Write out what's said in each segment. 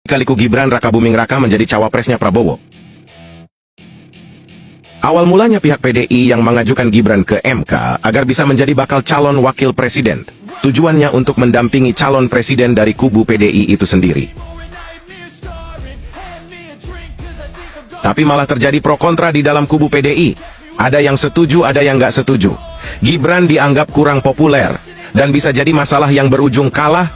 Kaliku Gibran Raka Buming Raka menjadi cawapresnya Prabowo. Awal mulanya pihak PDI yang mengajukan Gibran ke MK agar bisa menjadi bakal calon wakil presiden. Tujuannya untuk mendampingi calon presiden dari kubu PDI itu sendiri. Tapi malah terjadi pro kontra di dalam kubu PDI. Ada yang setuju, ada yang nggak setuju. Gibran dianggap kurang populer dan bisa jadi masalah yang berujung kalah.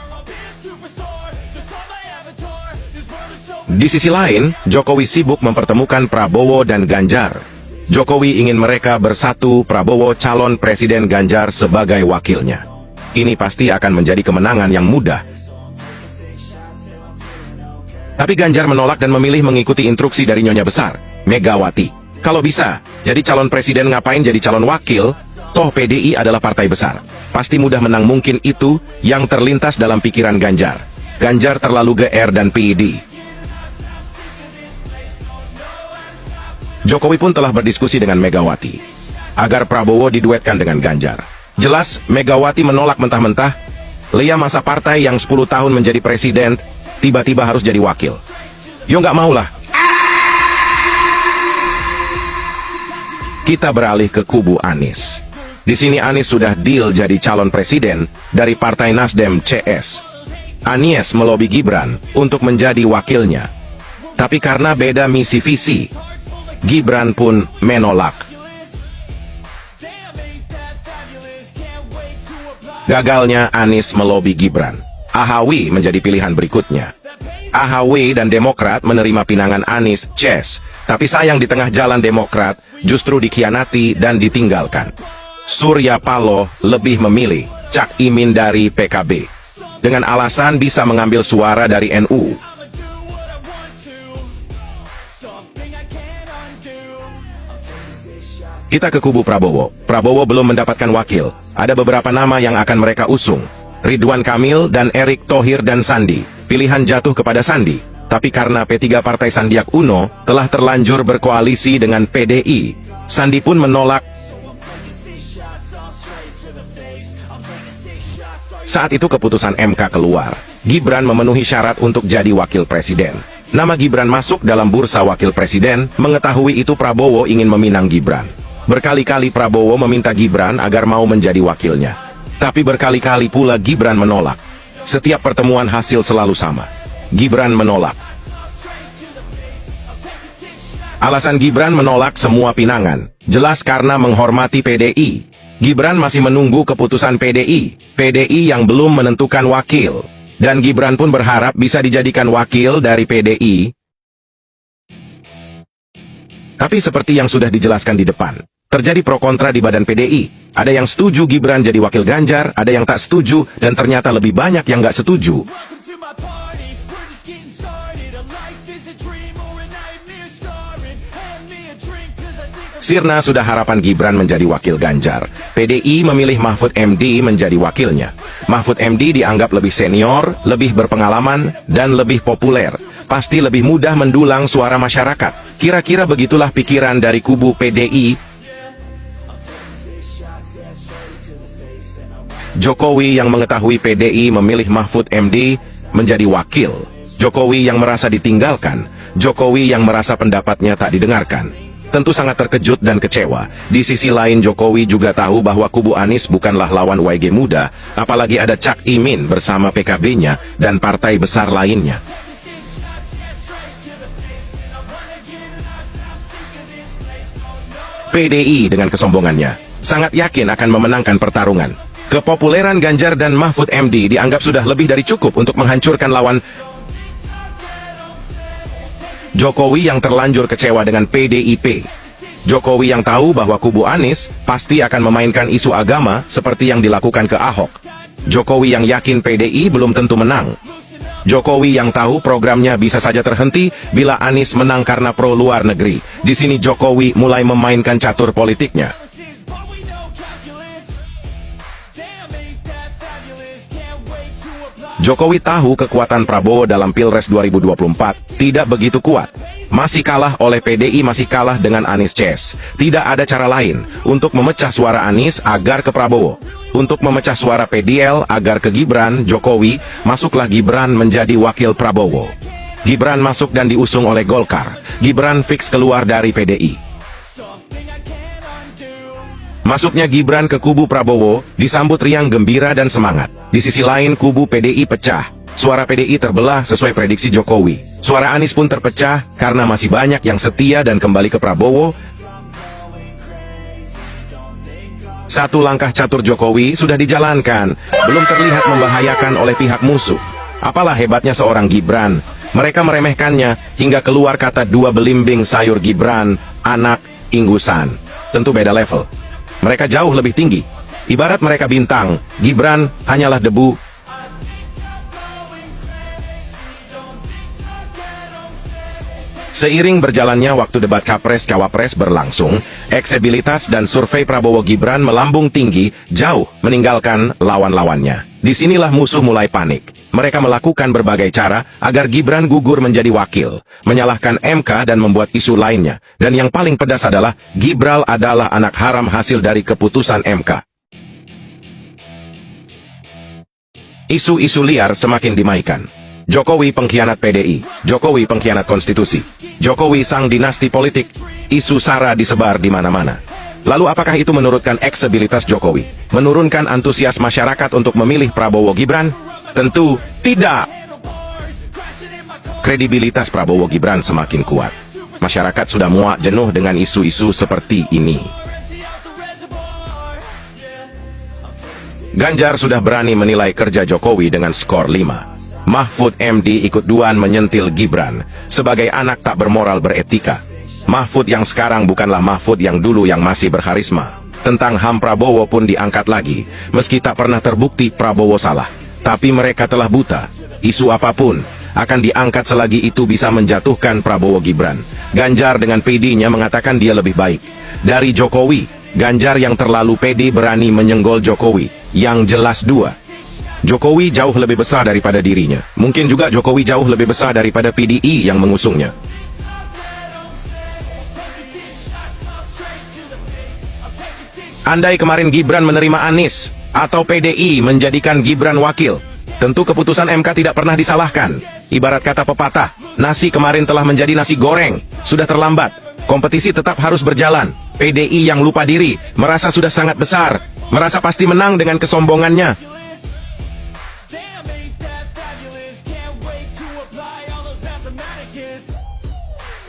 Di sisi lain, Jokowi sibuk mempertemukan Prabowo dan Ganjar. Jokowi ingin mereka bersatu, Prabowo calon presiden, Ganjar sebagai wakilnya. Ini pasti akan menjadi kemenangan yang mudah. Tapi Ganjar menolak dan memilih mengikuti instruksi dari Nyonya Besar, Megawati. Kalau bisa, jadi calon presiden ngapain jadi calon wakil? Toh PDI adalah partai besar. Pasti mudah menang, mungkin itu yang terlintas dalam pikiran Ganjar. Ganjar terlalu GR dan PID. Jokowi pun telah berdiskusi dengan Megawati agar Prabowo diduetkan dengan Ganjar. Jelas, Megawati menolak mentah-mentah. Lia masa partai yang 10 tahun menjadi presiden, tiba-tiba harus jadi wakil. Yo nggak maulah. Kita beralih ke kubu Anies. Di sini Anies sudah deal jadi calon presiden dari Partai Nasdem CS. Anies melobi Gibran untuk menjadi wakilnya. Tapi karena beda misi visi, Gibran pun menolak. Gagalnya Anies melobi Gibran, AHW menjadi pilihan berikutnya. AHW dan Demokrat menerima pinangan Anies CS, tapi sayang di tengah jalan Demokrat justru dikhianati dan ditinggalkan. Surya Paloh lebih memilih Cak Imin dari PKB dengan alasan bisa mengambil suara dari NU. Kita ke kubu Prabowo. Prabowo belum mendapatkan wakil. Ada beberapa nama yang akan mereka usung. Ridwan Kamil dan Erick Thohir dan Sandi. Pilihan jatuh kepada Sandi. Tapi karena P3 Partai Sandiaga Uno telah terlanjur berkoalisi dengan PDI, Sandi pun menolak. Saat itu keputusan MK keluar. Gibran memenuhi syarat untuk jadi wakil presiden. Nama Gibran masuk dalam bursa wakil presiden. Mengetahui itu Prabowo ingin meminang Gibran. Berkali-kali Prabowo meminta Gibran agar mau menjadi wakilnya. Tapi berkali-kali pula Gibran menolak. Setiap pertemuan hasil selalu sama. Gibran menolak. Alasan Gibran menolak semua pinangan jelas karena menghormati PDI. Gibran masih menunggu keputusan PDI. PDI yang belum menentukan wakil. Dan Gibran pun berharap bisa dijadikan wakil dari PDI. Tapi seperti yang sudah dijelaskan di depan, terjadi pro kontra di badan PDI. Ada yang setuju Gibran jadi wakil Ganjar, ada yang tak setuju, dan ternyata lebih banyak yang nggak setuju. Sirna sudah harapan Gibran menjadi wakil Ganjar. PDI memilih Mahfud MD menjadi wakilnya. Mahfud MD dianggap lebih senior, lebih berpengalaman, dan lebih populer. Pasti lebih mudah mendulang suara masyarakat. Kira-kira begitulah pikiran dari kubu PDI. Jokowi yang mengetahui PDI memilih Mahfud MD menjadi wakil. Jokowi yang merasa ditinggalkan. Jokowi yang merasa pendapatnya tak didengarkan. Tentu sangat terkejut dan kecewa. Di sisi lain Jokowi juga tahu bahwa kubu Anies bukanlah lawan YG muda, apalagi ada Cak Imin bersama PKB-nya dan partai besar lainnya. PDI dengan kesombongannya sangat yakin akan memenangkan pertarungan. Kepopuleran Ganjar dan Mahfud MD dianggap sudah lebih dari cukup untuk menghancurkan lawan. Jokowi yang terlanjur kecewa dengan PDIP. Jokowi yang tahu bahwa kubu Anies pasti akan memainkan isu agama seperti yang dilakukan ke Ahok. Jokowi yang yakin PDI belum tentu menang. Jokowi yang tahu programnya bisa saja terhenti bila Anies menang karena pro luar negeri. Di sini Jokowi mulai memainkan catur politiknya. Jokowi tahu kekuatan Prabowo dalam Pilpres 2024 tidak begitu kuat. Masih kalah oleh PDI, masih kalah dengan Anies CS. Tidak ada cara lain untuk memecah suara Anies agar ke Prabowo. Untuk memecah suara PDL agar ke Gibran, Jokowi, masuklah Gibran menjadi wakil Prabowo. Gibran masuk dan diusung oleh Golkar. Gibran fix keluar dari PDI. Masuknya Gibran ke kubu Prabowo disambut riang gembira dan semangat. Di sisi lain kubu PDI pecah. Suara PDI terbelah sesuai prediksi Jokowi. Suara Anies pun terpecah karena masih banyak yang setia dan kembali ke Prabowo. Satu langkah catur Jokowi sudah dijalankan, belum terlihat membahayakan oleh pihak musuh. Apalah hebatnya seorang Gibran. Mereka meremehkannya hingga keluar kata dua belimbing sayur Gibran, anak, inggusan. Tentu beda level. Mereka jauh lebih tinggi. Ibarat mereka bintang, Gibran hanyalah debu. Seiring berjalannya waktu debat Capres-Cawapres berlangsung, eksibilitas dan survei Prabowo Gibran melambung tinggi, jauh meninggalkan lawan-lawannya. Disinilah musuh mulai panik. Mereka melakukan berbagai cara agar Gibran gugur menjadi wakil, menyalahkan MK dan membuat isu lainnya. Dan yang paling pedas adalah, Gibran adalah anak haram hasil dari keputusan MK. Isu-isu liar semakin dimaikan. Jokowi pengkhianat PDI, Jokowi pengkhianat konstitusi, Jokowi sang dinasti politik, isu SARA disebar di mana-mana. Lalu apakah itu menurunkan eksibilitas Jokowi? Menurunkan antusias masyarakat untuk memilih Prabowo Gibran? Tentu tidak. Kredibilitas Prabowo Gibran semakin kuat. Masyarakat sudah muak jenuh dengan isu-isu seperti ini. Ganjar sudah berani menilai kerja Jokowi dengan skor 5. Mahfud MD ikut duan menyentil Gibran sebagai anak tak bermoral beretika. Mahfud yang sekarang bukanlah Mahfud yang dulu yang masih berkarisma. Tentang HAM Prabowo pun diangkat lagi, meski tak pernah terbukti Prabowo salah. Tapi mereka telah buta. Isu apapun akan diangkat selagi itu bisa menjatuhkan Prabowo Gibran. Ganjar dengan PD-nya mengatakan dia lebih baik dari Jokowi. Ganjar yang terlalu pede berani menyenggol Jokowi. Yang jelas dua. Jokowi jauh lebih besar daripada dirinya. Mungkin juga Jokowi jauh lebih besar daripada PDI yang mengusungnya. Andai kemarin Gibran menerima Anies, atau PDI menjadikan Gibran wakil, tentu keputusan MK tidak pernah disalahkan. Ibarat kata pepatah, nasi kemarin telah menjadi nasi goreng. Sudah terlambat. Kompetisi tetap harus berjalan. PDI yang lupa diri, merasa sudah sangat besar, merasa pasti menang dengan kesombongannya.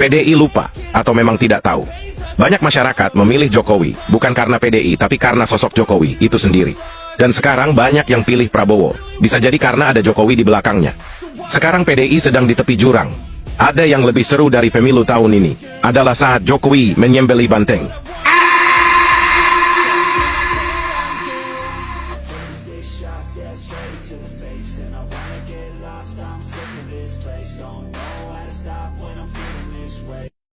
PDI lupa, atau memang tidak tahu. Banyak masyarakat memilih Jokowi, bukan karena PDI, tapi karena sosok Jokowi itu sendiri. Dan sekarang banyak yang pilih Prabowo, bisa jadi karena ada Jokowi di belakangnya. Sekarang PDI sedang di tepi jurang. Ada yang lebih seru dari pemilu tahun ini, adalah saat Jokowi menyembeli banteng.